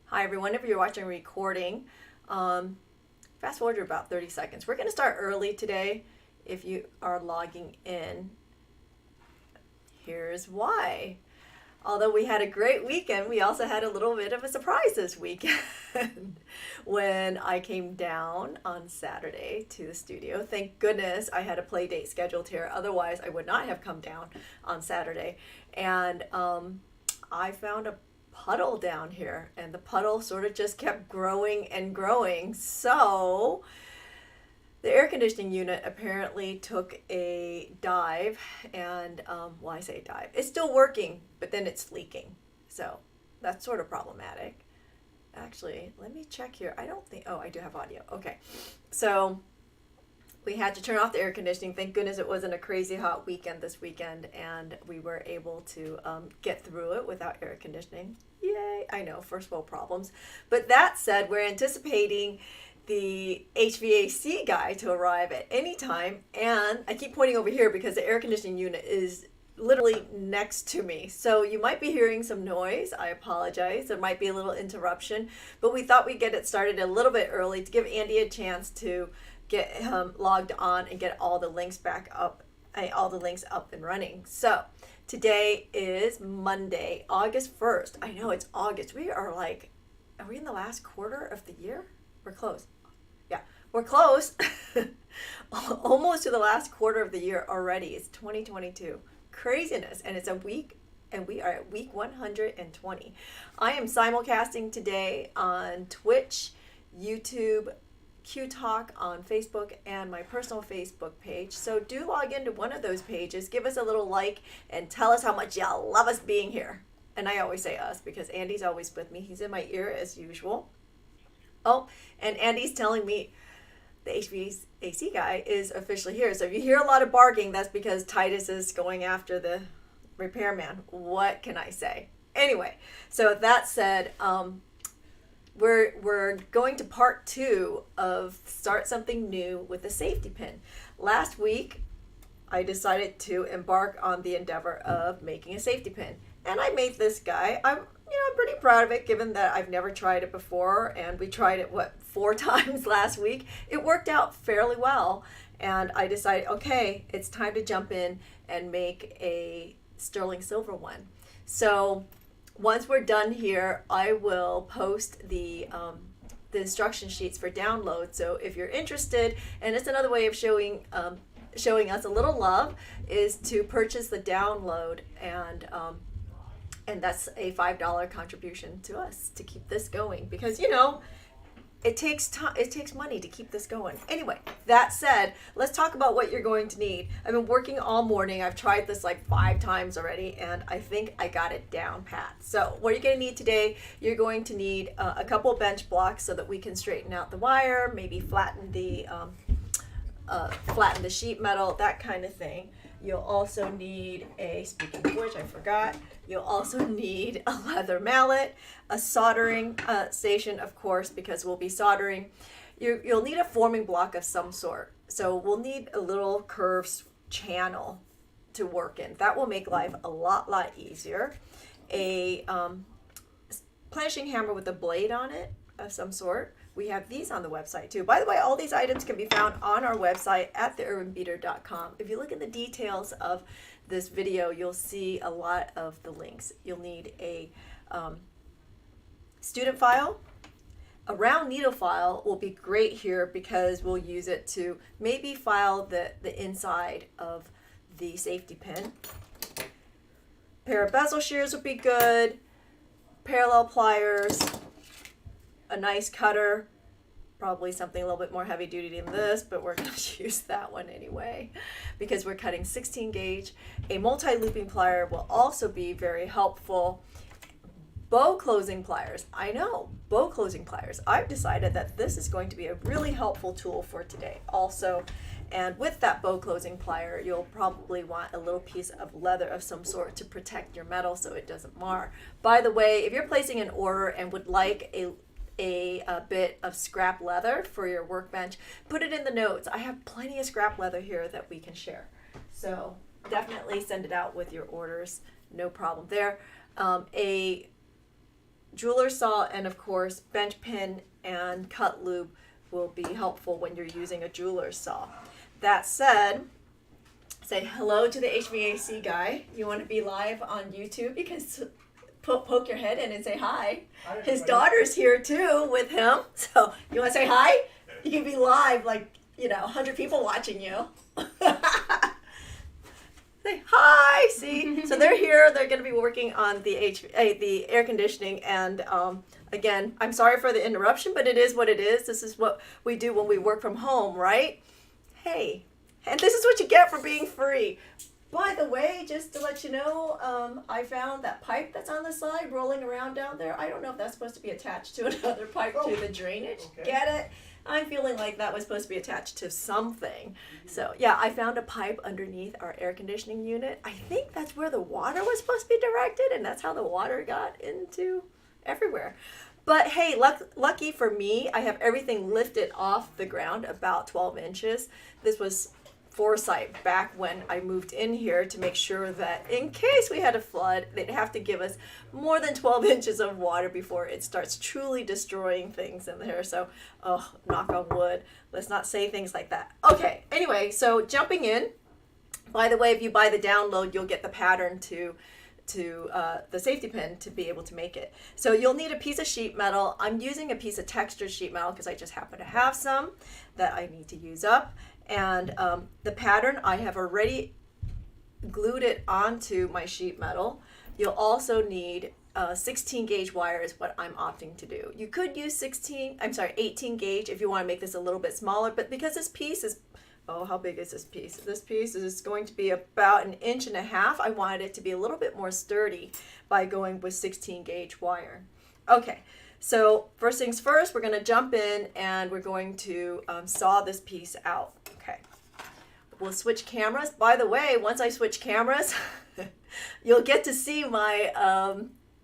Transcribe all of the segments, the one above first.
Hi everyone, if you're watching a recording, fast forward to about 30 seconds. We're going to start early today if you are logging in. Here's why. Although we had a great weekend, we also had a little bit of a surprise this weekend when I came down on Saturday to the studio. Thank goodness I had a play date scheduled here. Otherwise, I would not have come down on Saturday. And I found a puddle down here, and the puddle sort of just kept growing and growing. So the air conditioning unit apparently took a dive, and well, I say dive, it's still working, but then it's leaking. So that's sort of problematic. Actually, let me check here. I don't think, oh, I do have audio. Okay. So we had to turn off the air conditioning. Thank goodness it wasn't a crazy hot weekend this weekend, and we were able to get through it without air conditioning. Yay! I know, first world problems. But that said, we're anticipating the HVAC guy to arrive at any time, and I keep pointing over here because the air conditioning unit is literally next to me. So you might be hearing some noise. I apologize. There might be a little interruption, but we thought we'd get it started a little bit early to give Andy a chance to get logged on and get all the links back up, all the links up and running. So today is Monday, August 1st. I know it's August. We are like, are we in the last quarter of the year? We're close. Yeah, we're close. Almost to the last quarter of the year already. It's 2022. Craziness. And it's a week, and we are at week 120. I am simulcasting today on Twitch, YouTube, Q Talk on Facebook, and my personal Facebook page. So do log into one of those pages, give us a little like, and tell us how much you love us being here. And I always say us because Andy's always with me. He's in my ear as usual. Oh, and Andy's telling me the HVAC guy is officially here. So if you hear a lot of barking, that's because Titus is going after the repairman. What can I say? Anyway, so with that said, we're going to part 2 of Start Something New with a Safety Pin. Last week, I decided to embark on the endeavor of making a safety pin. And I made this guy. I'm pretty proud of it, given that I've never tried it before, and we tried it, 4 times last week. It worked out fairly well, and I decided, okay, it's time to jump in and make a sterling silver one. So once we're done here, I will post the instruction sheets for download. So if you're interested, and it's another way of showing us a little love, is to purchase the download, and that's a $5 contribution to us to keep this going, because it takes time, it takes money to keep this going. Anyway, that said, let's talk about what you're going to need. I've been working all morning. I've tried this like 5 times already, and I think I got it down pat. So what are you going to need today? You're going to need a couple bench blocks so that we can straighten out the wire, maybe flatten the sheet metal, that kind of thing. You'll also need speaking of which, I forgot, you'll also need a leather mallet, a soldering station, of course, because we'll be soldering. You'll need a forming block of some sort. So we'll need a little curved channel to work in. That will make life a lot easier. A planishing hammer with a blade on it of some sort. We have these on the website too. By the way, all these items can be found on our website at theurbanbeater.com. If you look at the details of this video, you'll see a lot of the links. You'll need a student file. A round needle file will be great here because we'll use it to maybe file the inside of the safety pin. Pair of bezel shears would be good. Parallel pliers. A nice cutter, probably something a little bit more heavy duty than this, but we're going to use that one anyway because we're cutting 16 gauge. A multi-looping plier will also be very helpful. Bow closing pliers. I know, bow closing pliers. I've decided that this is going to be a really helpful tool for today also. And with that bow closing plier, you'll probably want a little piece of leather of some sort to protect your metal so it doesn't mar. By the way, if you're placing an order and would like a bit of scrap leather for your workbench, put it in the notes. I have plenty of scrap leather here that we can share. So definitely send it out with your orders. No problem there. A jeweler saw and of course bench pin and cut loop will be helpful when you're using a jeweler saw. That said, say hello to the HVAC guy. You want to be live on YouTube? You can poke your head in and say hi. His daughter's here too with him. So you want to say hi? You can be live, like, 100 people watching you. Say hi. See, so they're here. They're going to be working on the air conditioning. And again, I'm sorry for the interruption, but it is what it is. This is what we do when we work from home, right? Hey, and this is what you get for being free. By the way, just to let you know, I found that pipe that's on the side rolling around down there. I don't know if that's supposed to be attached to another pipe to the drainage. Okay. Get it? I'm feeling like that was supposed to be attached to something. So yeah, I found a pipe underneath our air conditioning unit. I think that's where the water was supposed to be directed, and that's how the water got into everywhere. But hey, lucky for me, I have everything lifted off the ground about 12 inches. This was foresight back when I moved in here to make sure that in case we had a flood, they'd have to give us more than 12 inches of water before it starts truly destroying things in there. So, oh, knock on wood. Let's not say things like that. Okay, anyway, so jumping in. By the way, if you buy the download, you'll get the pattern to the safety pin to be able to make it. So you'll need a piece of sheet metal. I'm using a piece of textured sheet metal because I just happen to have some that I need to use up. And the pattern, I have already glued it onto my sheet metal. You'll also need 16 gauge wire is what I'm opting to do. You could use 18 gauge if you want to make this a little bit smaller, but because this piece is, oh, how big is this piece? This piece is going to be about 1.5 inches. I wanted it to be a little bit more sturdy by going with 16 gauge wire. Okay, so first things first, we're going to jump in and we're going to saw this piece out. Okay, we'll switch cameras. By the way, once I switch cameras, you'll get to see my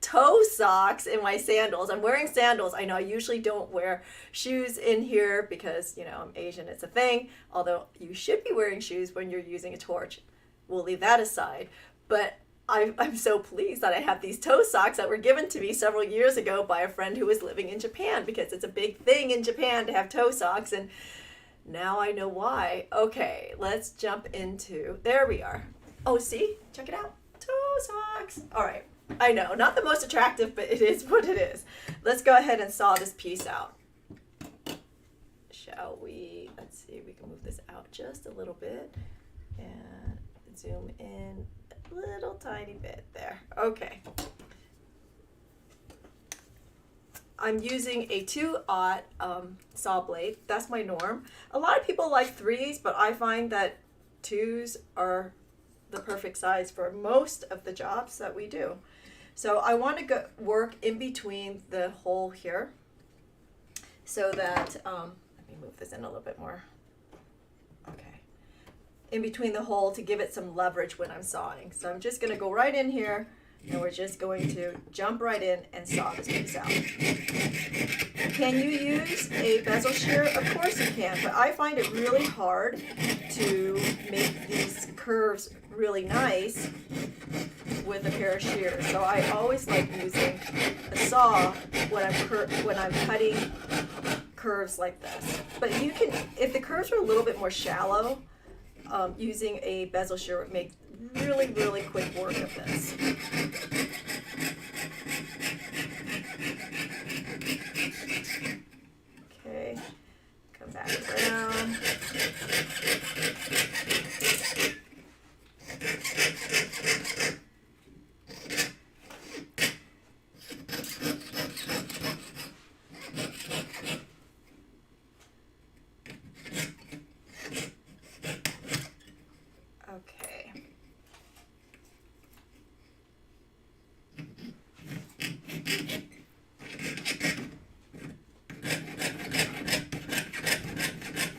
toe socks in my sandals. I'm wearing sandals. I know I usually don't wear shoes in here because, I'm Asian, it's a thing. Although you should be wearing shoes when you're using a torch. We'll leave that aside. But I'm so pleased that I have these toe socks that were given to me several years ago by a friend who was living in Japan, because it's a big thing in Japan to have toe socks, and now I know why. Okay, let's jump into, there we are. Oh, see? Check it out. Toe socks. All right. I know, not the most attractive, but it is what it is. Let's go ahead and saw this piece out. Shall we? Let's see, we can move this out just a little bit and zoom in a little tiny bit there. Okay. I'm using a 2/0 saw blade. That's my norm. A lot of people like 3s, but I find that 2s are the perfect size for most of the jobs that we do. So I want to work in between the hole here so that, let me move this in a little bit more. Okay. In between the hole to give it some leverage when I'm sawing. So I'm just going to go right in here, and we're just going to jump right in and saw this piece out. Can you use a bezel shear? Of course you can, but I find it really hard to make these curves really nice with a pair of shears. So I always like using a saw when I'm cutting curves like this. But you can, if the curves are a little bit more shallow, using a bezel shear would make really, really quick work of this. Okay, come back around.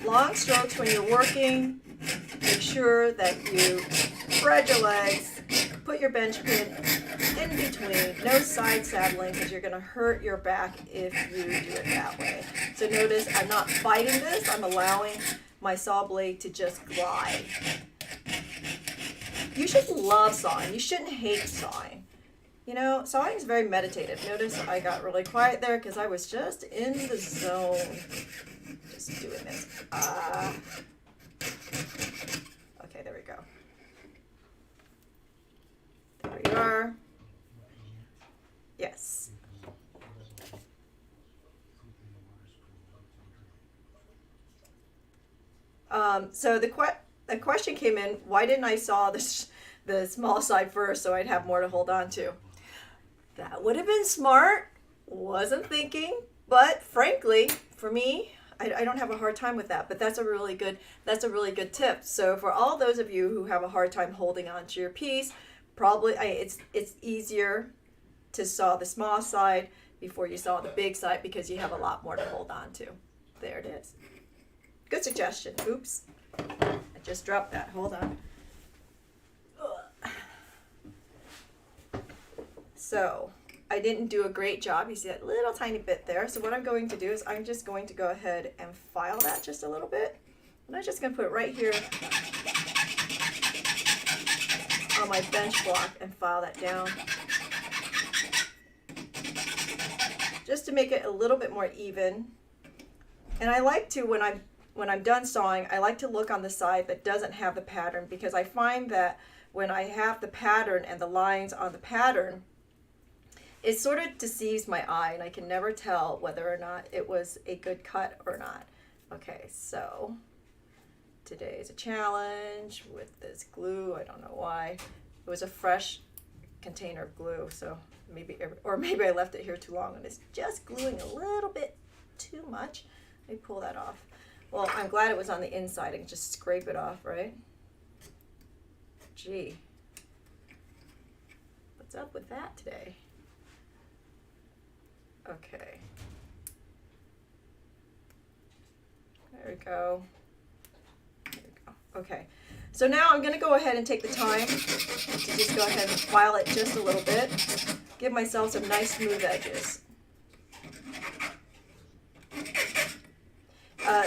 Long strokes when you're working. Make sure that you spread your legs, put your bench pin in between, no side saddling because you're going to hurt your back if you do it that way. So notice I'm not fighting this, I'm allowing my saw blade to just glide. You should love sawing, you shouldn't hate sawing. You know, sawing is very meditative. Notice I got really quiet there because I was just in the zone. Just doing this. Okay, there we go. There we are. Yes. So the question came in, why didn't I saw the small side first so I'd have more to hold on to? That would have been smart. Wasn't thinking, but frankly, for me, I don't have a hard time with that. But that's a really good tip. So for all those of you who have a hard time holding on to your piece, probably it's easier to saw the small side before you saw the big side because you have a lot more to hold on to. There it is. Good suggestion. Oops. I just dropped that. Hold on. So I didn't do a great job. You see that little tiny bit there. So what I'm going to do is I'm just going to go ahead and file that just a little bit. And I'm just going to put it right here on my bench block and file that down. Just to make it a little bit more even. And I like to, when I'm done sawing, I like to look on the side that doesn't have the pattern, because I find that when I have the pattern and the lines on the pattern, it sort of deceives my eye and I can never tell whether or not it was a good cut or not. Okay, so today is a challenge with this glue. I don't know why. It was a fresh container of glue, so maybe I left it here too long and it's just gluing a little bit too much. Let me pull that off. Well, I'm glad it was on the inside. I can just scrape it off, right? Gee, what's up with that today? Okay. There we go. There we go. Okay. So now I'm going to go ahead and take the time to just go ahead and file it just a little bit. Give myself some nice smooth edges.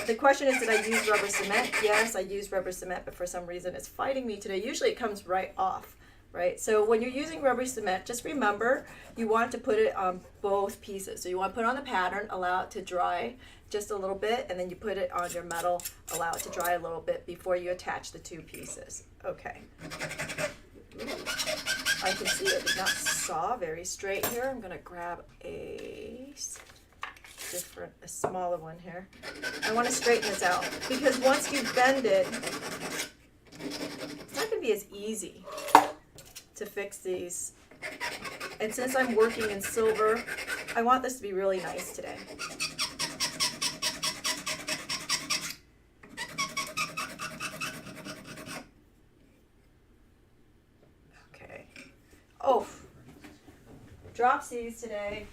The question is, did I use rubber cement? Yes, I used rubber cement, but for some reason it's fighting me today. Usually it comes right off, right? So when you're using rubber cement, just remember you want to put it on both pieces. So you want to put it on the pattern, allow it to dry just a little bit, and then you put it on your metal, allow it to dry a little bit before you attach the two pieces. Okay. Ooh. I can see it did not saw very straight here. I'm going to grab a smaller one here. I want to straighten this out because once you bend it, it's not going to be as easy to fix these. And since I'm working in silver, I want this to be really nice today. Okay. Oh, dropsies today.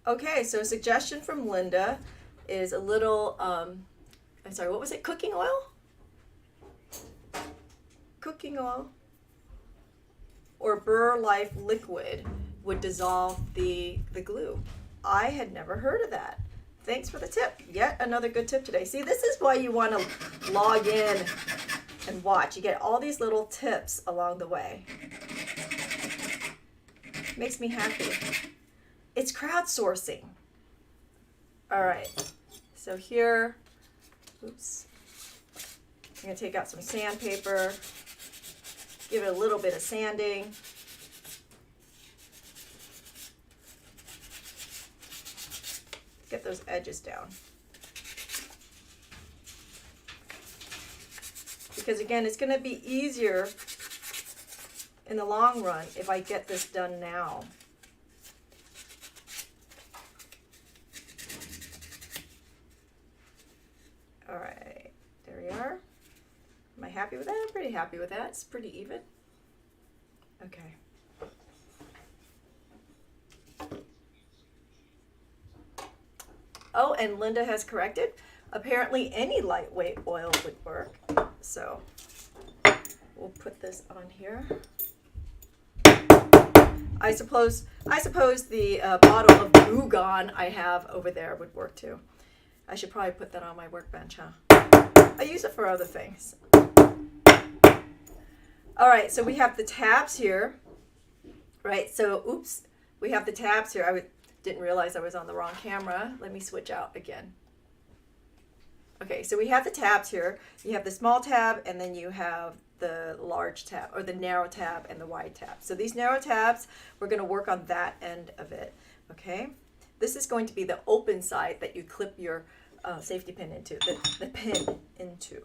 Okay, so a suggestion from Linda is a little, I'm sorry, what was it? Cooking oil? Cooking oil or Burr Life liquid would dissolve the glue. I had never heard of that. Thanks for the tip. Yet another good tip today. See, this is why you want to log in and watch. You get all these little tips along the way. Makes me happy. It's crowdsourcing. All right, so here, oops. I'm gonna take out some sandpaper, give it a little bit of sanding. Get those edges down. Because again, it's gonna be easier in the long run if I get this done now. All right, there we are. Am I happy with that? I'm pretty happy with that. It's pretty even. Okay. Oh, and Linda has corrected. Apparently any lightweight oil would work. So we'll put this on here. I suppose the bottle of Goo Gone I have over there would work too. I should probably put that on my workbench, huh? I use it for other things. All right, so we have the tabs here, right? So, oops, we have the tabs here. I didn't realize I was on the wrong camera. Let me switch out again. Okay, so we have the tabs here. You have the small tab, and then you have the large tab, or the narrow tab and the wide tab. So these narrow tabs, we're going to work on that end of it, okay? This is going to be the open side that you clip your safety pin into, the pin into.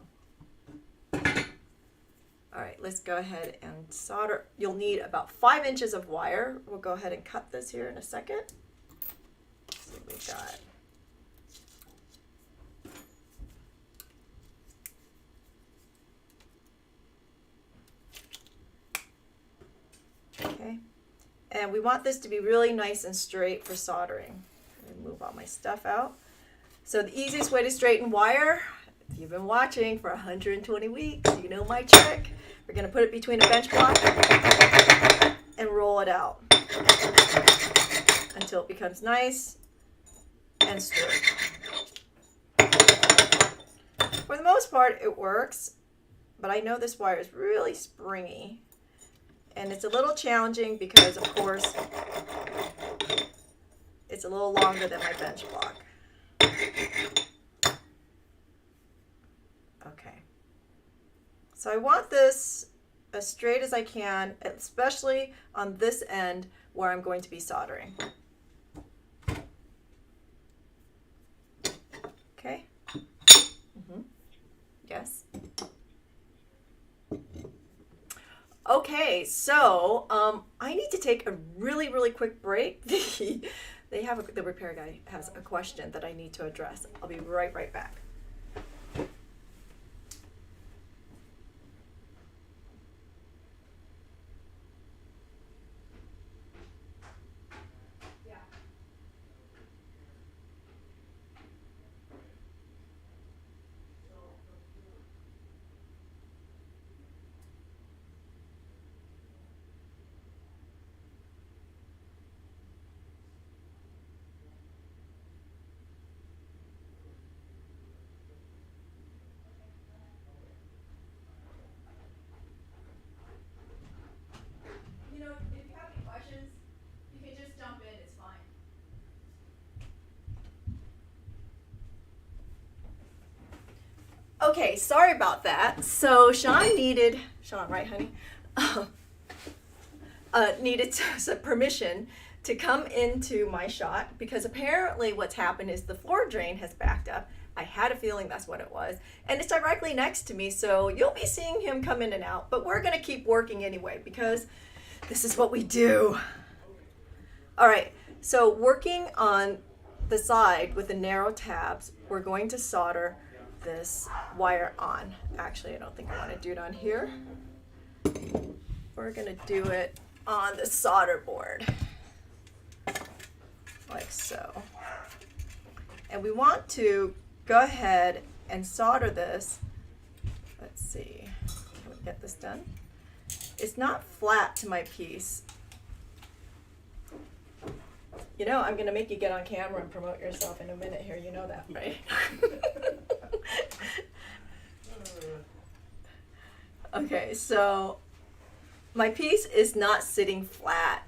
All right, let's go ahead and solder. You'll need about 5 inches of wire. We'll go ahead and cut this here in a second. Let's see what we've got. Okay, and we want this to be really nice and straight for soldering. Let me move all my stuff out. So the easiest way to straighten wire, if you've been watching for 120 weeks, you know my trick. We're going to put it between a bench block and roll it out until it becomes nice and straight. For the most part, it works, but I know this wire is really springy. And it's a little challenging because, of course, it's a little longer than my bench block. Okay. So I want this as straight as I can, especially on this end where I'm going to be soldering. Okay? Yes? Okay, so I need to take a really quick break. The repair guy has a question that I need to address. I'll be right back. Okay, sorry about that. So Sean, right, honey? Needed some permission to come into my shot because apparently what's happened is the floor drain has backed up. I had a feeling that's what it was. And it's directly next to me, so you'll be seeing him come in and out. But we're going to keep working anyway because this is what we do. All right, so working on the side with the narrow tabs, we're going to solder this wire on. Actually, I don't think I want to do it on here. We're going to do it on the solder board, like so. And we want to go ahead and solder this. Let's see, can we get this done? It's not flat to my piece. You know, I'm going to make you get on camera and promote yourself in a minute here. You know that, right? Okay, so my piece is not sitting flat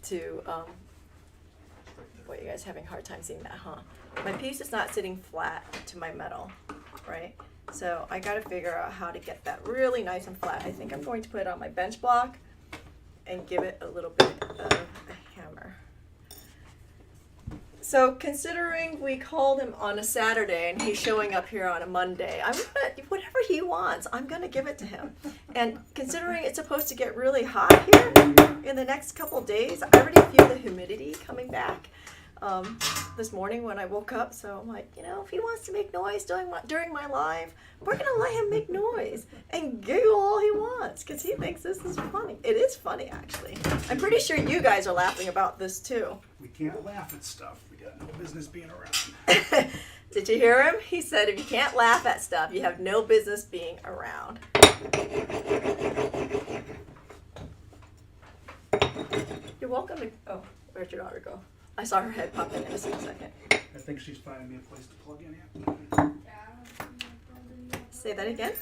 to, boy, you guys having a hard time seeing that, huh? My piece is not sitting flat to my metal, right? So I got to figure out how to get that really nice and flat. I think I'm going to put it on my bench block and give it a little bit of a hammer. So considering we called him on a Saturday and he's showing up here on a Monday, whatever he wants, I'm gonna give it to him. And considering it's supposed to get really hot here in the next couple days, I already feel the humidity coming back this morning when I woke up. So I'm like, you know, if he wants to make noise during my live, we're gonna let him make noise and giggle all he wants because he thinks this is funny. It is funny, actually. I'm pretty sure you guys are laughing about this too. We can't laugh at stuff. We got no business being around. Did you hear him? He said if you can't laugh at stuff, you have no business being around. You're welcome to, oh, where'd your daughter go? I saw her head pop in there a second. I think she's finding me a place to plug in here. Say that again?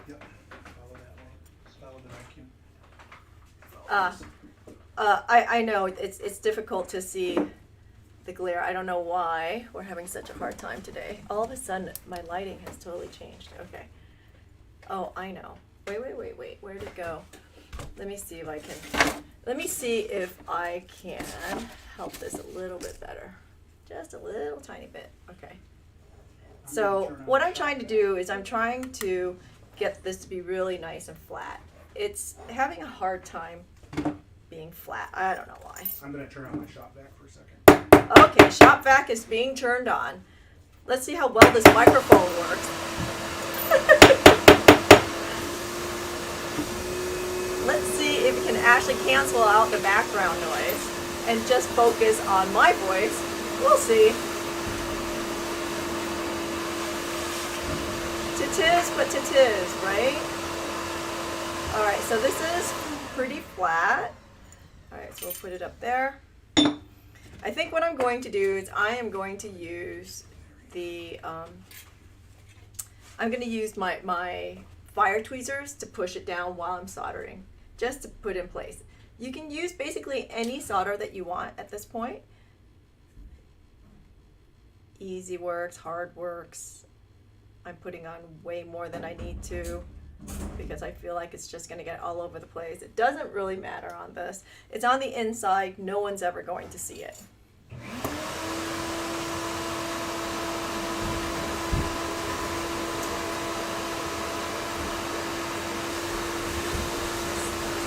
Yep. Follow that one. Follow the vacuum. I know it's difficult to see the glare. I don't know why we're having such a hard time today. All of a sudden, my lighting has totally changed. Okay. Oh, I know. Wait. Where'd it go? Let me see if I can. Let me see if I can help this a little bit better. Just a little tiny bit. Okay. So what I'm trying to do is I'm trying to get this to be really nice and flat. It's having a hard time being flat. I don't know why. I'm going to turn on my shop vac for a second. Okay, shop vac is being turned on. Let's see how well this microphone works. Let's see if it can actually cancel out the background noise and just focus on my voice. We'll see. Tis but tis, right? Alright, so this is pretty flat. Alright, so we'll put it up there. I think what I'm going to do is I am going to use the, I'm going to use my fire tweezers to push it down while I'm soldering, just to put in place. You can use basically any solder that you want at this point. Easy works, hard works. I'm putting on way more than I need to because I feel like it's just going to get all over the place. It doesn't really matter on this. It's on the inside. No one's ever going to see it.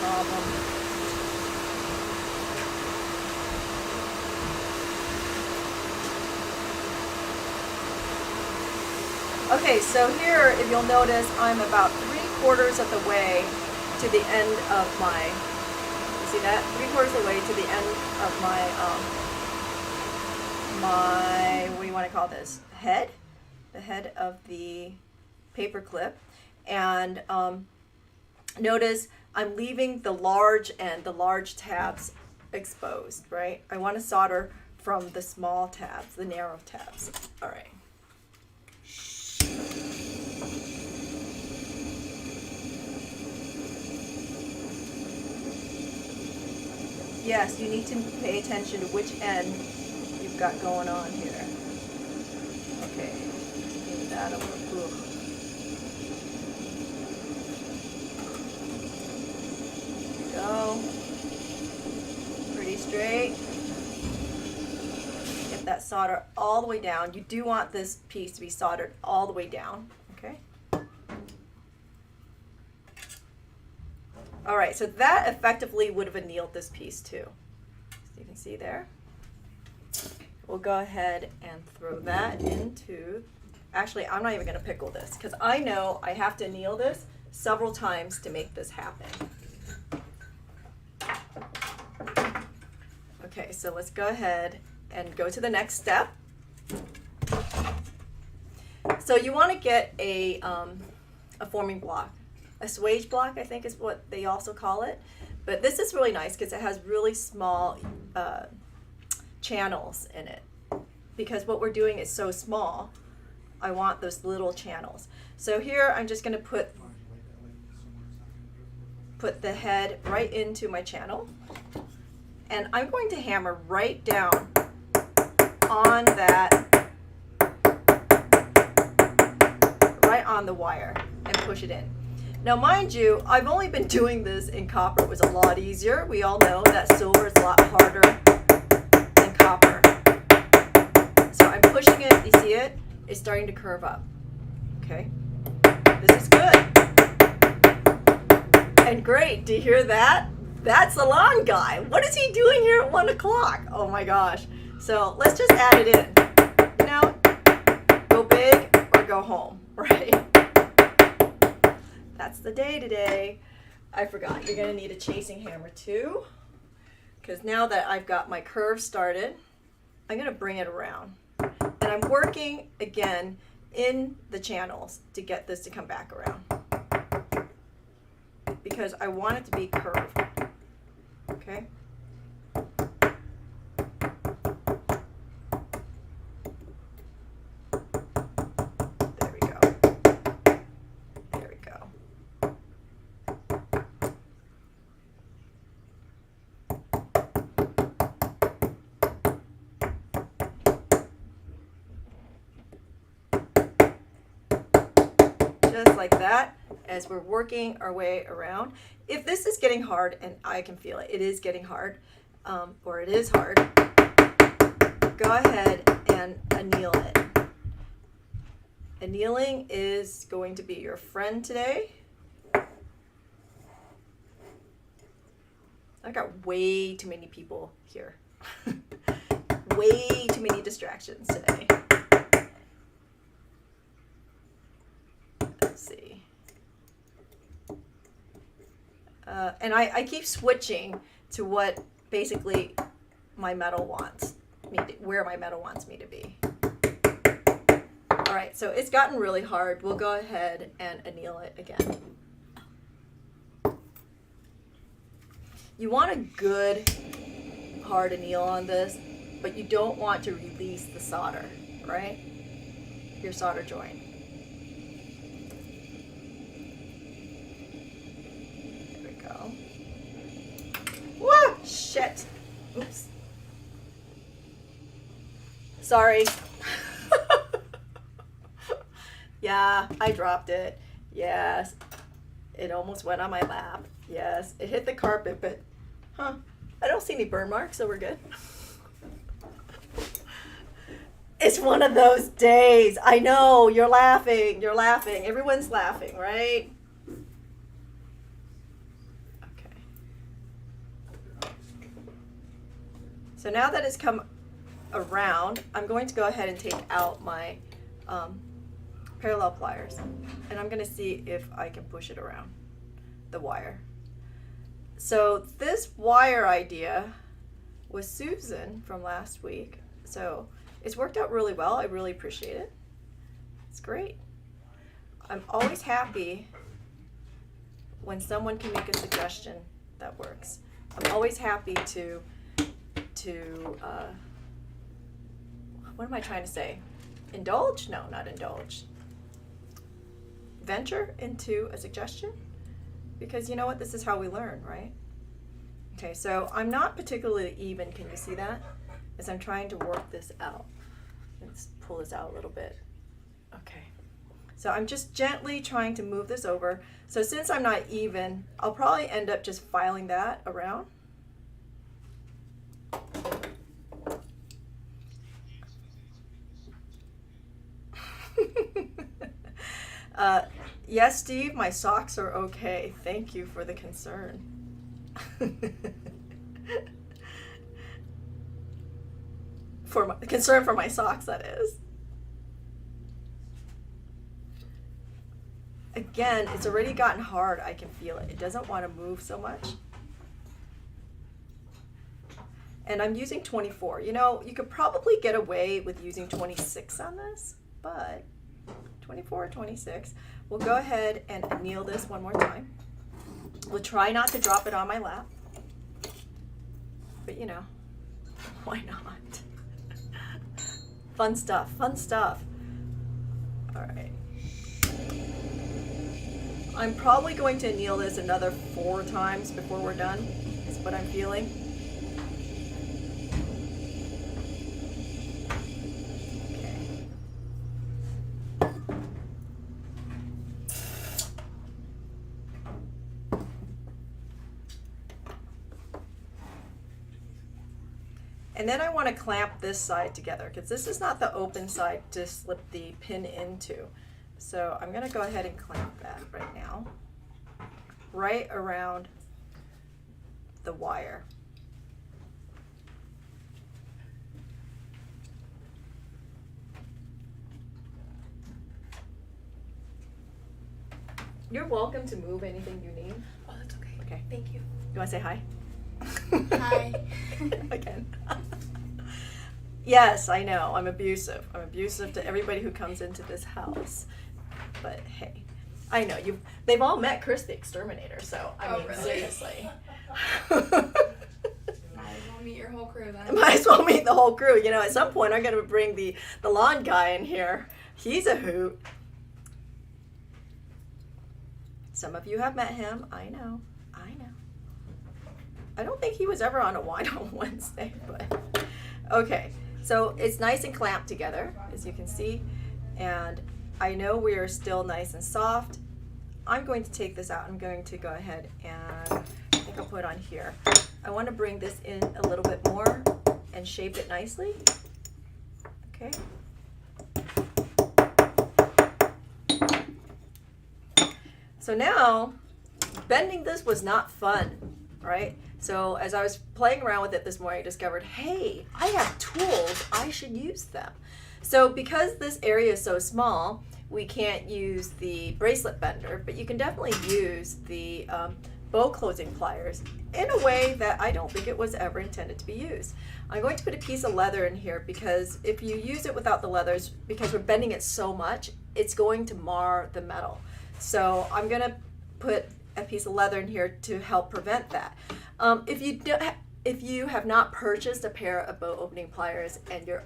Problem. Okay, so here, if you'll notice, I'm about 3/4 of the way to the end of my, you see that? 3/4 of the way to the end of my, what do you want to call this? Head? The head of the paper clip. And notice I'm leaving the large and the large tabs exposed, right? I want to solder from the small tabs, the narrow tabs. All right. Yes, you need to pay attention to which end you've got going on here. Okay, give that a little. Go. Pretty straight. Get that solder all the way down. You do want this piece to be soldered all the way down. Okay. All right, so that effectively would have annealed this piece too. So you can see there. We'll go ahead and throw that into, actually I'm not even gonna pickle this because I know I have to anneal this several times to make this happen. Okay, so let's go ahead and go to the next step. So you wanna get a forming block. A swage block, I think is what they also call it. But this is really nice because it has really small channels in it. Because what we're doing is so small, I want those little channels. So here I'm just going to put the head right into my channel. And I'm going to hammer right down on that, right on the wire and push it in. Now, mind you, I've only been doing this in copper. It was a lot easier. We all know that silver is a lot harder than copper. So I'm pushing it. You see it? It's starting to curve up. Okay? This is good. And great. Do you hear that? That's the lawn guy. What is he doing here at 1 o'clock? Oh my gosh. So let's just add it in. You know, go big or go home, right? That's the day today. I forgot, you're gonna need a chasing hammer too, because now that I've got my curve started, I'm gonna bring it around. And I'm working again in the channels to get this to come back around, because I want it to be curved, okay? just like that as we're working our way around. If this is getting hard, and I can feel it, it is getting hard, or it is hard, go ahead and anneal it. Annealing is going to be your friend today. I got way too many people here. Way too many distractions today. Let's see. And I keep switching to what basically my metal wants me to, where my metal wants me to be. All right, so it's gotten really hard. We'll go ahead and anneal it again. You want a good hard anneal on this, but you don't want to release the solder, right? Your solder joint. There we go. Whoa! Shit! Oops. Sorry. Yeah, I dropped it. Yes. It almost went on my lap. Yes. It hit the carpet, but I don't see any burn marks, so we're good. It's one of those days. I know, you're laughing. You're laughing. Everyone's laughing, right? Okay. So now that it's come around, I'm going to go ahead and take out my parallel pliers, and I'm going to see if I can push it around the wire. So this wire idea was Susan from last week, so it's worked out really well. I really appreciate it. It's great. I'm always happy when someone can make a suggestion that works. I'm always happy to what am I trying to say? Indulge? No, not indulge. Venture into a suggestion, because you know what, this is how we learn, right? Okay, so I'm not particularly even, can you see that? As I'm trying to work this out. Let's pull this out a little bit. Okay, so I'm just gently trying to move this over. So since I'm not even, I'll probably end up just filing that around. Yes, Steve, my socks are okay. Thank you for the concern. Concern for my socks, that is. Again, it's already gotten hard. I can feel it. It doesn't want to move so much. And I'm using 24. You know, you could probably get away with using 26 on this, but 24, 26. We'll go ahead and anneal this one more time. We'll try not to drop it on my lap, but you know, why not? Fun stuff, fun stuff. All right. I'm probably going to anneal this another 4 times before we're done, is what I'm feeling. And then I want to clamp this side together, because this is not the open side to slip the pin into. So I'm going to go ahead and clamp that right now, right around the wire. You're welcome to move anything you need. Oh, that's okay. Okay. Thank you. You want to say hi? Hi. Again. Yes, I know. I'm abusive. I'm abusive to everybody who comes into this house. But hey, I know you. They've all met Chris the Exterminator, so I mean, really? seriously. Might as well meet your whole crew then. Might as well meet the whole crew. You know, at some point I'm gonna bring the lawn guy in here. He's a hoot. Some of you have met him. I know. I know. I don't think he was ever on a Wine on Wednesday, but okay. So it's nice and clamped together, as you can see, and I know we are still nice and soft. I'm going to take this out. I'm going to go ahead and I think I'll put it on here. I want to bring this in a little bit more and shape it nicely. Okay. So now, bending this was not fun, right? So as I was playing around with it this morning, I discovered, hey, I have tools, I should use them. So because this area is so small, we can't use the bracelet bender, but you can definitely use the bow closing pliers in a way that I don't think it was ever intended to be used. I'm going to put a piece of leather in here because if you use it without the leathers, because we're bending it so much, it's going to mar the metal. So I'm going to put a piece of leather in here to help prevent that. If you have not purchased a pair of bow opening pliers and your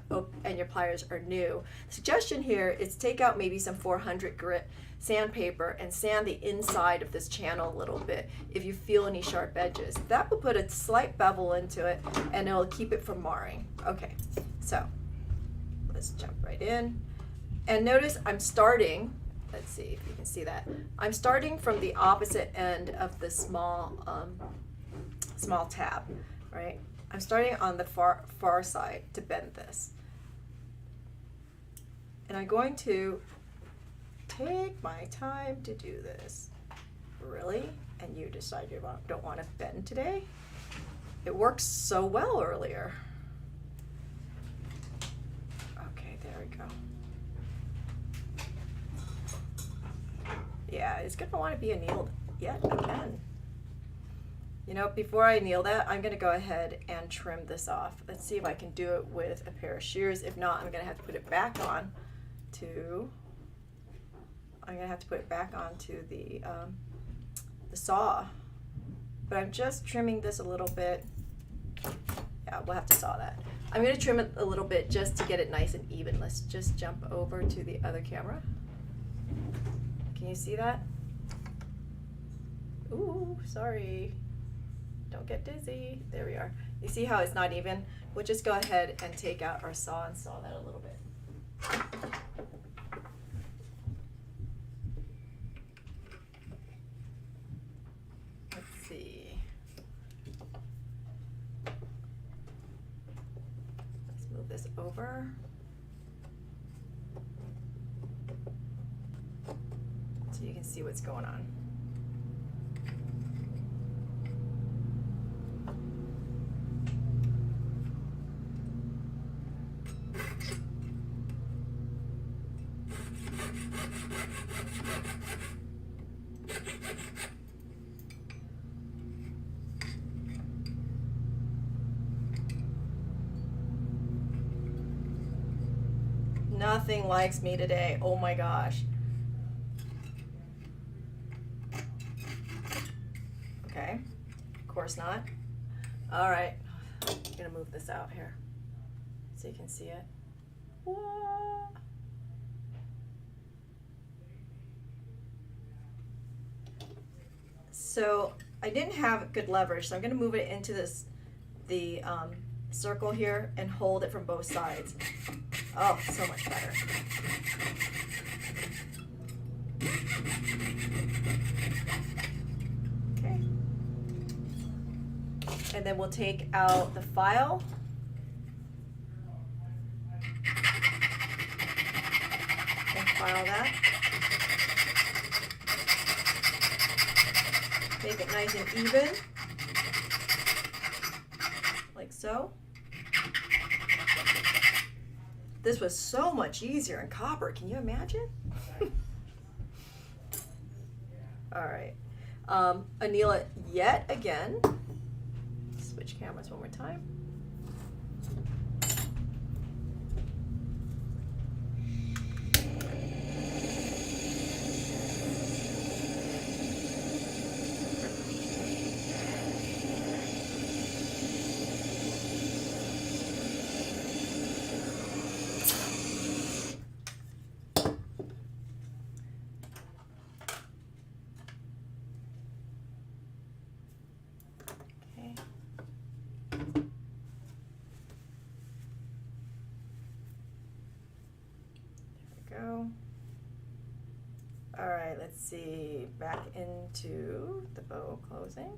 pliers are new, the suggestion here is take out maybe some 400 grit sandpaper and sand the inside of this channel a little bit if you feel any sharp edges. That will put a slight bevel into it and it'll keep it from marring. Okay, so let's jump right in. And notice I'm starting, let's see if you can see that. I'm starting from the opposite end of the small tab, right? I'm starting on the far side to bend this. And I'm going to take my time to do this. Really? And you decide you don't want to bend today? It worked so well earlier. Okay, there we go. Yeah, it's gonna want to be annealed yet again. You know, before I anneal that, I'm gonna go ahead and trim this off. Let's see if I can do it with a pair of shears. If not, I'm gonna have to put it back on to. I'm gonna have to put it back onto the saw. But I'm just trimming this a little bit. Yeah, we'll have to saw that. I'm gonna trim it a little bit just to get it nice and even. Let's just jump over to the other camera. Can you see that? Ooh, sorry. Don't get dizzy. There we are. You see how it's not even? We'll just go ahead and take out our saw and saw that a little bit. Let's see. Let's move this over. So you can see what's going on. Nothing likes me today. Oh my gosh. Okay, of course not. All right, I'm gonna move this out here so you can see it. Whoa. So I didn't have good leverage, so I'm gonna move it into the circle here and hold it from both sides. Oh, so much better. Okay. And then we'll take out the file. And file that. Make it nice and even. Like so. This was so much easier in copper. Can you imagine? All right. Anneal it yet again. Switch cameras one more time. Go. All right, let's see, back into the bow closing.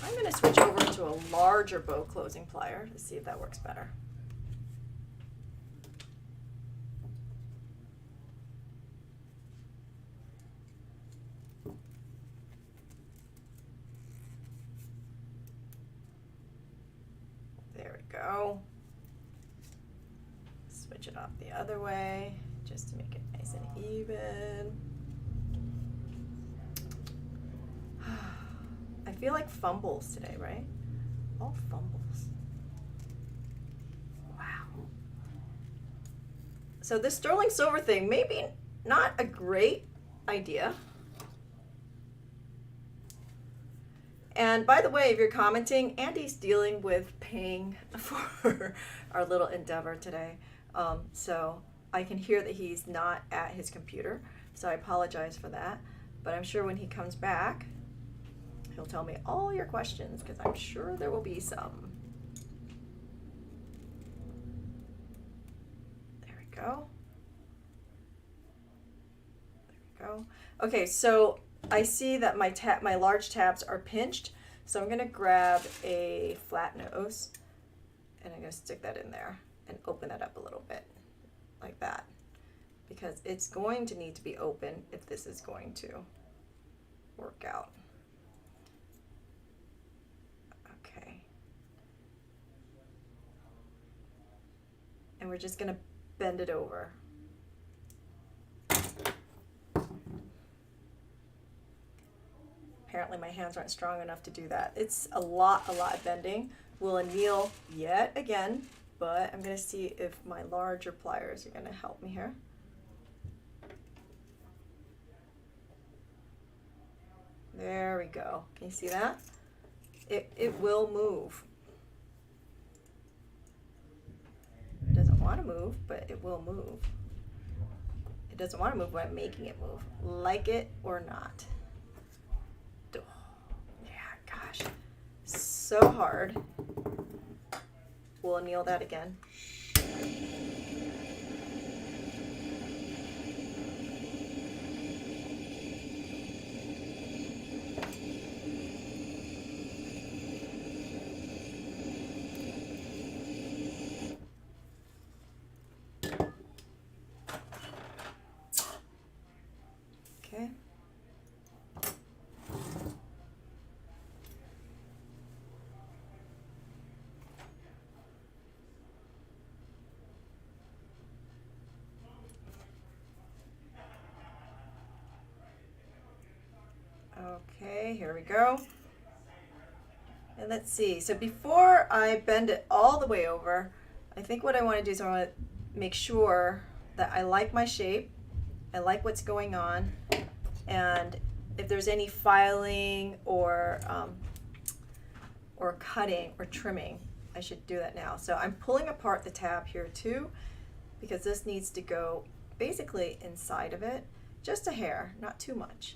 I'm going to switch over to a larger bow closing plier to see if that works better. There we go. Switch it off the other way just to make it nice and even. I feel like fumbles today, right? All fumbles. Wow. So this sterling silver thing, maybe not a great idea. And by the way, if you're commenting, Andy's dealing with paying for our little endeavor today. So I can hear that he's not at his computer. So I apologize for that. But I'm sure when he comes back, he'll tell me all your questions, because I'm sure there will be some. There we go. There we go. Okay, so I see that my large tabs are pinched, so I'm going to grab a flat nose, and I'm going to stick that in there and open that up a little bit, like that, because it's going to need to be open if this is going to work out. And we're just going to bend it over. Apparently my hands aren't strong enough to do that. It's a lot of bending. We'll anneal yet again, but I'm going to see if my larger pliers are going to help me here. There we go. Can you see that? It will move. It doesn't want to move, but it will move. It doesn't want to move, but I'm making it move. Like it or not. Yeah, gosh. So hard. We'll anneal that again. Okay. Okay, here we go. And let's see. So before I bend it all the way over, I think what I want to do is I want to make sure that I like my shape. I like what's going on, and if there's any filing or cutting or trimming, I should do that now. So I'm pulling apart the tab here too, because this needs to go basically inside of it, just a hair, not too much.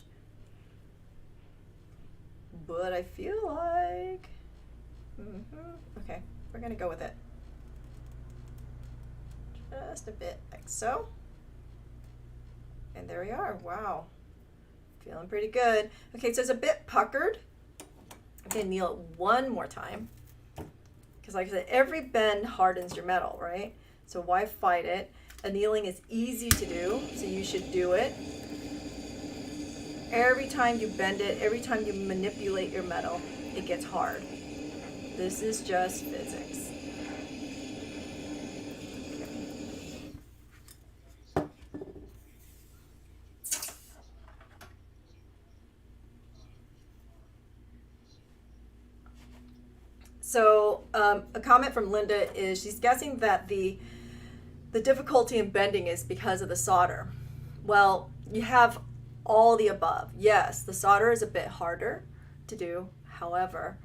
But I feel like, okay, we're gonna go with it. Just a bit, like so. And there we are. Wow. Feeling pretty good. Okay, so it's a bit puckered. Okay, anneal it one more time. Because like I said, every bend hardens your metal, right? So why fight it? Annealing is easy to do, so you should do it. Every time you bend it, every time you manipulate your metal, it gets hard. This is just physics. So a comment from Linda is she's guessing that the difficulty in bending is because of the solder. Well, you have all the above. Yes, the solder is a bit harder to do. However,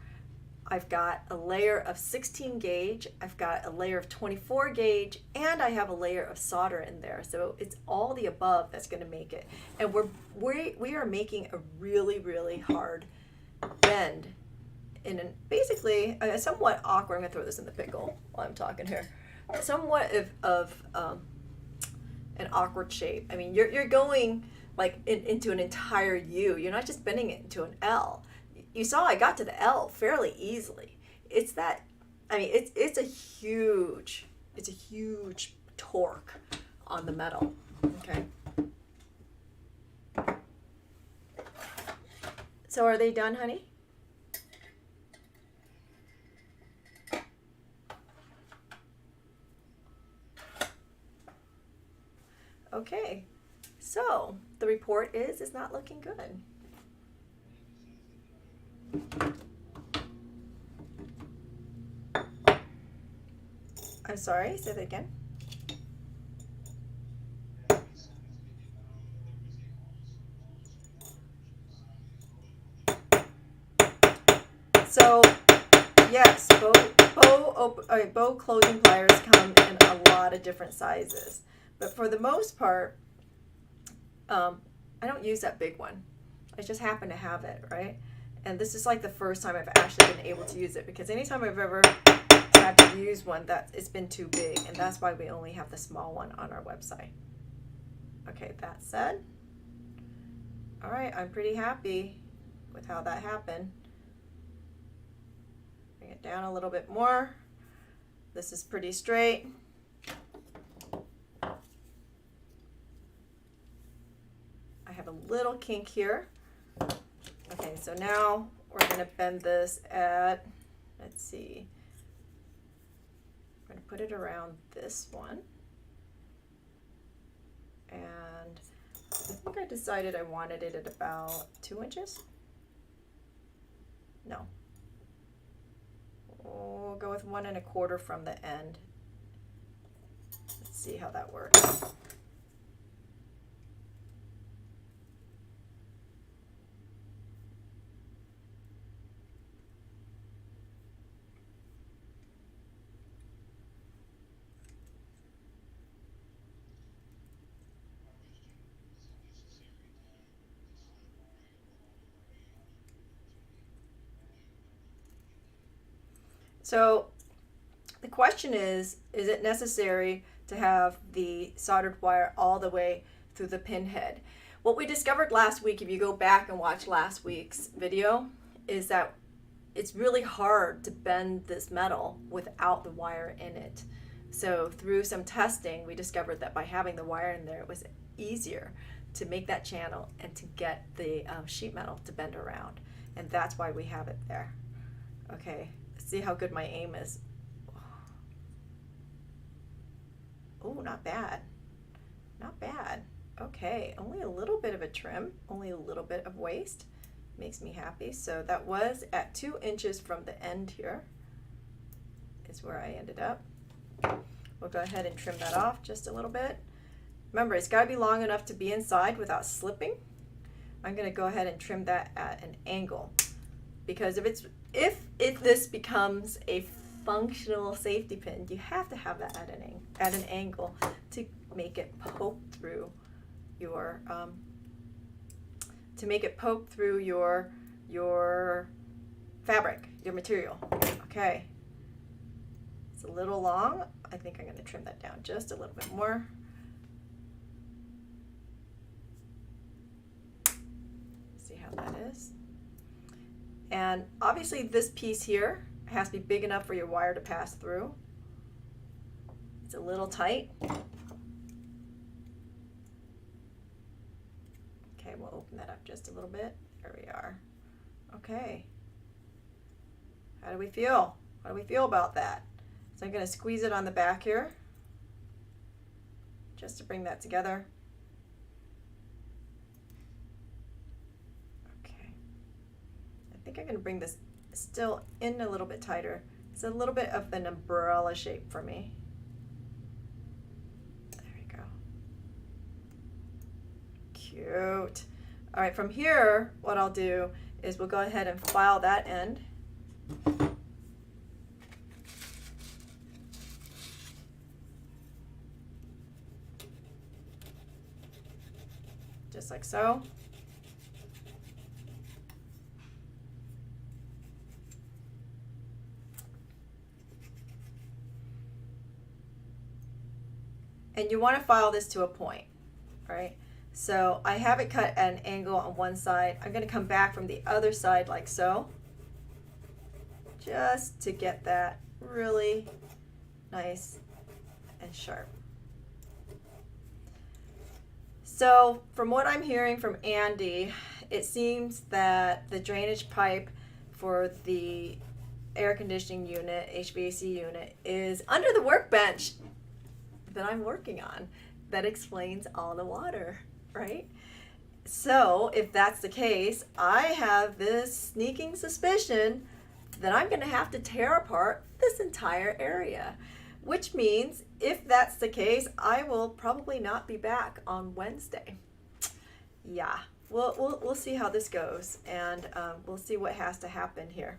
I've got a layer of 16 gauge, I've got a layer of 24 gauge, and I have a layer of solder in there. So it's all the above that's going to make it. And we are making a really, really hard bend in basically a somewhat awkward, I'm going to throw this in the pickle while I'm talking here, somewhat of an awkward shape. I mean, you're going like into an entire U. You're not just bending it into an L. You saw I got to the L fairly easily. It's that, I mean, it's a huge torque on the metal, okay? So are they done, honey? Okay, so the report is it's not looking good. I'm sorry, say that again. So, yes, bow closing pliers come in a lot of different sizes. But for the most part, I don't use that big one. I just happen to have it, right? And this is like the first time I've actually been able to use it, because anytime I've ever had to use one, it's been too big, and that's why we only have the small one on our website. Okay, that said, all right, I'm pretty happy with how that happened. Bring it down a little bit more. This is pretty straight. I have a little kink here. Okay, so now we're going to bend this at, let's see, I'm going to put it around this one. And I think I decided I wanted it at about 2 inches. No. We'll go with 1 1/4 from the end. Let's see how that works. So the question is it necessary to have the soldered wire all the way through the pinhead? What we discovered last week, if you go back and watch last week's video, is that it's really hard to bend this metal without the wire in it. So through some testing, we discovered that by having the wire in there, it was easier to make that channel and to get the sheet metal to bend around. And that's why we have it there. Okay. See how good my aim is. Oh, not bad. Not bad. Okay, only a little bit of a trim, only a little bit of waste. Makes me happy. So that was at 2 inches from the end here, is where I ended up. We'll go ahead and trim that off just a little bit. Remember, it's got to be long enough to be inside without slipping. I'm going to go ahead and trim that at an angle, because if this becomes a functional safety pin, you have to have that at an angle to make it poke through your fabric, your material. Okay, it's a little long. I think I'm going to trim that down just a little bit more. See how that is. And obviously this piece here has to be big enough for your wire to pass through. It's a little tight. Okay, we'll open that up just a little bit. There we are. Okay. How do we feel? How do we feel about that? So I'm going to squeeze it on the back here just to bring that together. I think I'm going to bring this still in a little bit tighter. It's a little bit of an umbrella shape for me. There we go. Cute. All right, from here, what I'll do is we'll go ahead and file that end. just like so. And you want to file this to a point, right? So I have it cut at an angle on one side. I'm going to come back from the other side like so, just to get that really nice and sharp. So from what I'm hearing from Andy, it seems that the drainage pipe for the air conditioning unit, HVAC unit, is under the workbench that I'm working on. That explains all the water, right? So if that's the case, I have this sneaking suspicion that I'm going to have to tear apart this entire area, which means if that's the case, I will probably not be back on Wednesday. Yeah, we'll see how this goes, and we'll see what has to happen here.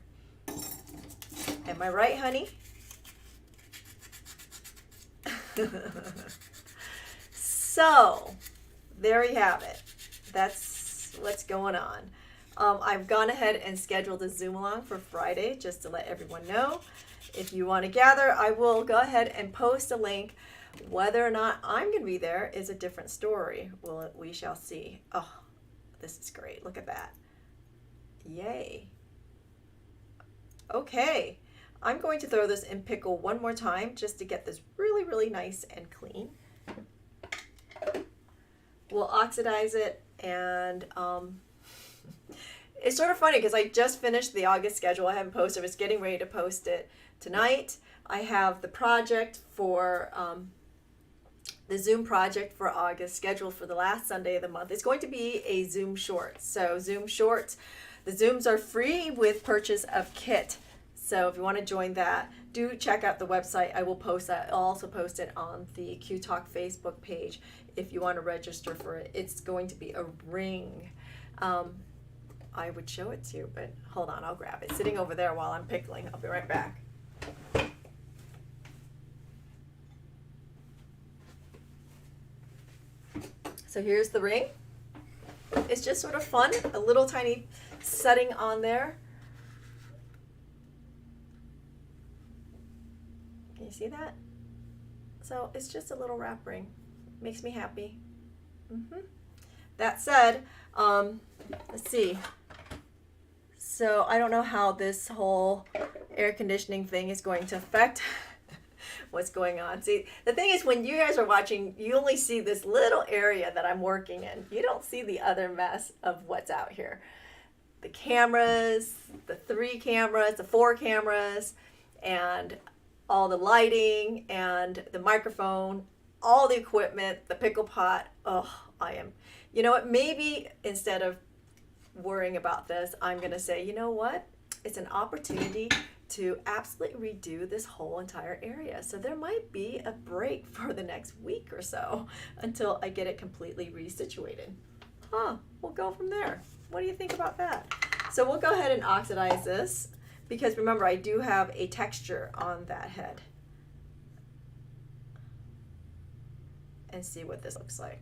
Am I right, honey? So there you have it. That's what's going on. I've gone ahead and scheduled a Zoom along for Friday just to let everyone know. If you want to gather, I will go ahead and post a link. Whether or not I'm going to be there is a different story. Well, we shall see. Oh, this is great. Look at that. Yay. Okay. I'm going to throw this in pickle one more time just to get this really, really nice and clean. We'll oxidize it, and it's sort of funny because I just finished the August schedule. I haven't posted. I was getting ready to post it tonight. I have the project for the Zoom project for August scheduled for the last Sunday of the month. It's going to be a Zoom short. So Zoom shorts, the Zooms are free with purchase of kit. So if you want to join that, do check out the website. I will post that. I'll also post it on the Q Talk Facebook page if you want to register for it. It's going to be a ring. I would show it to you, but hold on, I'll grab it. Sitting over there while I'm pickling. I'll be right back. So here's the ring. It's just sort of fun, a little tiny setting on there. Can you see that? So it's just a little wrap ring. Makes me happy. That said, let's see. So I don't know how this whole air conditioning thing is going to affect what's going on. See, the thing is, when you guys are watching, you only see this little area that I'm working in. You don't see the other mess of what's out here. The cameras, the 3 cameras, the 4 cameras, and all the lighting and the microphone, all the equipment, the pickle pot. Oh, you know what? Maybe instead of worrying about this, I'm going to say, you know what? It's an opportunity to absolutely redo this whole entire area. So there might be a break for the next week or so until I get it completely resituated. We'll go from there. What do you think about that? So we'll go ahead and oxidize this, because remember, I do have a texture on that head. And see what this looks like.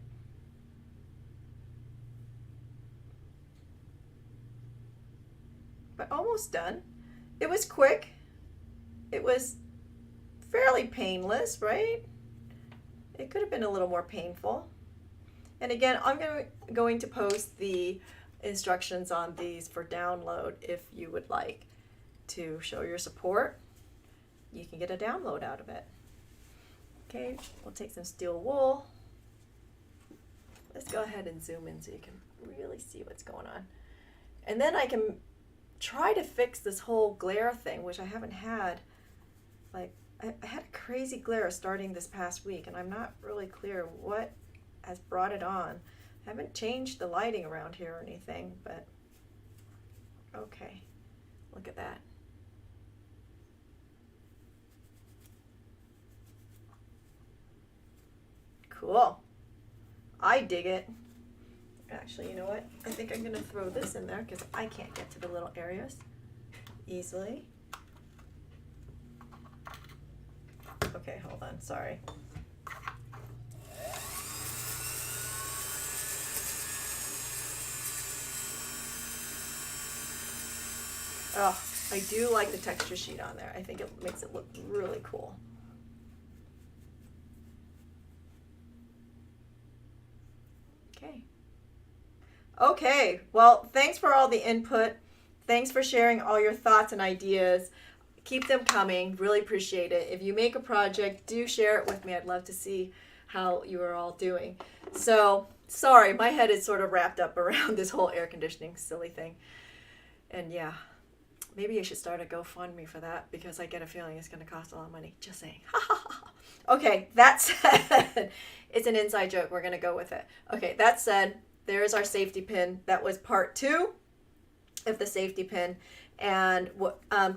But almost done. It was quick. It was fairly painless, right? It could have been a little more painful. And again, I'm going to post the instructions on these for download if you would like to show your support. You can get a download out of it. Okay, we'll take some steel wool. Let's go ahead and zoom in so you can really see what's going on. And then I can try to fix this whole glare thing, which I haven't had. Like, I had a crazy glare starting this past week, and I'm not really clear what has brought it on. I haven't changed the lighting around here or anything, but okay, look at that. Cool. I dig it. Actually, you know what? I think I'm going to throw this in there because I can't get to the little areas easily. Okay, hold on. Sorry. Oh, I do like the texture sheet on there. I think it makes it look really cool. Okay. Okay, well, thanks for all the input. Thanks for sharing all your thoughts and ideas. Keep them coming. Really appreciate it. If you make a project, do share it with me. I'd love to see how you are all doing. So, sorry, my head is sort of wrapped up around this whole air conditioning silly thing. And yeah, maybe I should start a GoFundMe for that because I get a feeling it's going to cost a lot of money. Just saying. Okay, that said, it's an inside joke. We're going to go with it. Okay, that said, there's our safety pin. That was part 2 of the safety pin. And I'll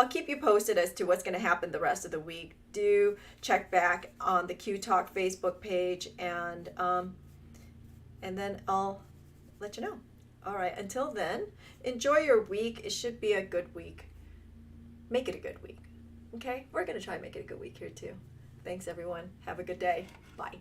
keep you posted as to what's going to happen the rest of the week. Do check back on the Q Talk Facebook page, and then I'll let you know. All right, until then, enjoy your week. It should be a good week. Make it a good week. Okay? We're going to try and make it a good week here too. Thanks, everyone. Have a good day. Bye.